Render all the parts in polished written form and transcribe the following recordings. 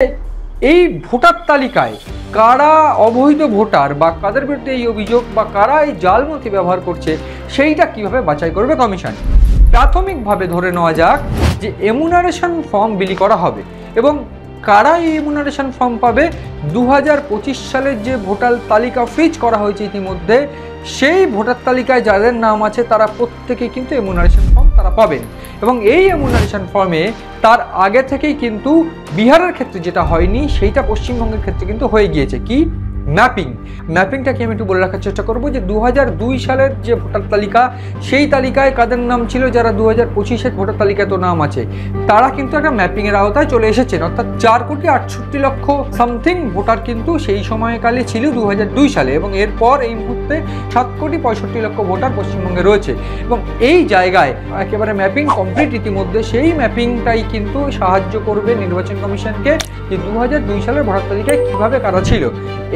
এই ভোটার তালিকায় কারা অবৈধ ভোটার বা কাদের বিরুদ্ধে এই অভিযোগ বা কারা এই জাল নথি ব্যবহার করছে সেইটা কিভাবে বাছাই করবে কমিশন। প্রাথমিকভাবে ধরে নেওয়া যাক যে এমুনারেশন ফর্ম বিলি করা হবে এবং কারা এই এমুনারেশন ফর্ম পাবে। 2025 সালের যে ভোটার তালিকা ফ্রিজ করা হয়েছে ইতিমধ্যে, সেই ভোটার তালিকায় যাদের নাম আছে তারা প্রত্যেকে কিন্তু এমুনারেশন ফর্ম তারা পাবেন। এবং এই এমুনারেশন ফর্মে তার আগে থেকেই কিন্তু বিহারের ক্ষেত্রে যেটা হয়নি সেইটা পশ্চিমবঙ্গের ক্ষেত্রে কিন্তু হয়ে গিয়েছে। কি ম্যাপিংটাকে আমি একটু বলে রাখার চেষ্টা করবো যে 2002 সালের যে ভোটার তালিকা, সেই তালিকায় কাদের নাম ছিল, যারা 2025-এর ভোটার তালিকায় তো নাম আছে, তারা কিন্তু একটা ম্যাপিংয়ের আওতায় চলে এসেছেন। অর্থাৎ 4,68,00,000 সামথিং ভোটার কিন্তু সেই সময়কালে ছিল 2002 সালে, এবং এরপর এই মুহূর্তে 7,65,00,000 ভোটার পশ্চিমবঙ্গে রয়েছে। এবং এই জায়গায় একেবারে ম্যাপিং কমপ্লিট ইতিমধ্যে। সেই ম্যাপিংটাই কিন্তু সাহায্য করবে নির্বাচন কমিশনকে যে 2002 সালের ভোটার তালিকায় কীভাবে কারা ছিল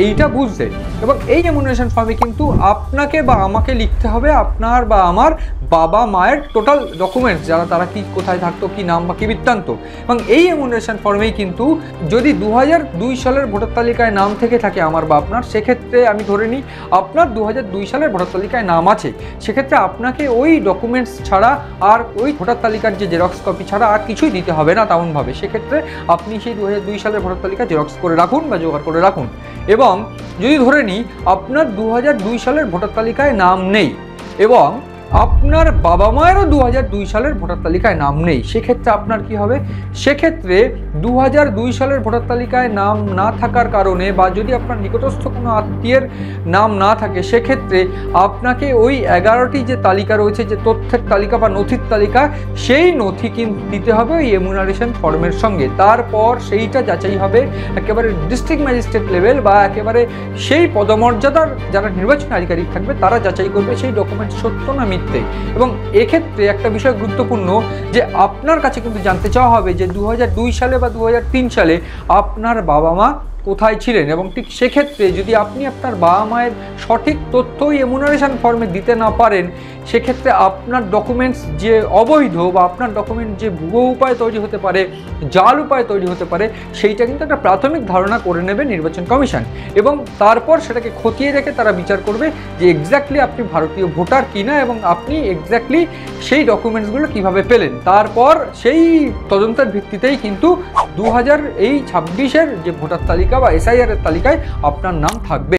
এইটা বুঝতে। এবং এই এমুনারেশন ফর্মে কিন্তু আপনাকে বা আমাকে লিখতে হবে আপনার বা আমার বাবা মায়ের টোটাল ডকুমেন্টস, যারা তারা কি কোথায় থাকতো, কি নাম বা কি বৃত্তান্ত। এবং এই এমুনারেশন ফর্মেই কিন্তু যদি 2002 সালের ভোটার তালিকায় নাম থেকে থাকে আমার বা আপনার, সেক্ষেত্রে আমি ধরে নিই আপনার 2002 সালের ভোটার তালিকায় নাম আছে, সেক্ষেত্রে আপনাকে ওই ডকুমেন্টস ছাড়া আর ওই ভোটার তালিকার যে জেরক্স কপি ছাড়া আর কিছুই দিতে হবে না তেমনভাবে। সেক্ষেত্রে আপনি সেই 2002 সালের ভোটার তালিকা জেরক্স করে রাখুন বা জোগাড় করে রাখুন। এবং যদি ধরে নিই আপনার 2002 সালের ভোটার তালিকায় নাম নেই এবং আপনার বাবা মায়েরও 2002 সালের ভোটার তালিকায় নাম নেই, সেক্ষেত্রে আপনার কি হবে? সেক্ষেত্রে 2002 সালের ভোটার তালিকায় নাম না থাকার কারণে বা যদি আপনার নিকটস্থ কোনো আত্মীয়ের নাম না থাকে, সেক্ষেত্রে আপনাকে ওই 11টি যে তালিকা রয়েছে, যে তথ্যের তালিকা বা নথির তালিকা, সেই নথি কিন্তু দিতে হবে ওই এমুনারেশন ফর্মের সঙ্গে। তারপর সেইটা যাচাই হবে একেবারে ডিস্ট্রিক্ট ম্যাজিস্ট্রেট লেভেল বা একেবারে সেই পদমর্যাদার যারা নির্বাচনী আধিকারিক থাকবে তারা যাচাই করবে সেই ডকুমেন্ট সত্য না মিথ্যে। এবং এক্ষেত্রে একটা বিষয় গুরুত্বপূর্ণ যে আপনার কাছে কিন্তু জানতে চাওয়া হবে যে 2002 সালে বা 2003 সালে আপনার বাবা মা কোথায় ছিলেন। এবং ঠিক সেক্ষেত্রে যদি আপনি আপনার বাবা মায়ের সঠিক তথ্যই এমুনারেশন ফর্মে দিতে না পারেন, সেক্ষেত্রে আপনার ডকুমেন্টস যে অবৈধ বা আপনার ডকুমেন্ট যে ভুয়ো উপায় তৈরি হতে পারে, জাল উপায় তৈরি হতে পারে, সেইটা কিন্তু একটা প্রাথমিক ধারণা করে নেবে নির্বাচন কমিশন। এবং তারপর সেটাকে খতিয়ে রেখে তারা বিচার করবে যে এক্স্যাক্টলি আপনি ভারতীয় ভোটার কিনা এবং আপনি এক্স্যাক্টলি সেই ডকুমেন্টসগুলো কিভাবে পেলেন। তারপর সেই তদন্তের ভিত্তিতেই কিন্তু 2026-এর যে ভোটার তালিকা বা SIR এর তালিকায় আপনার নাম থাকবে।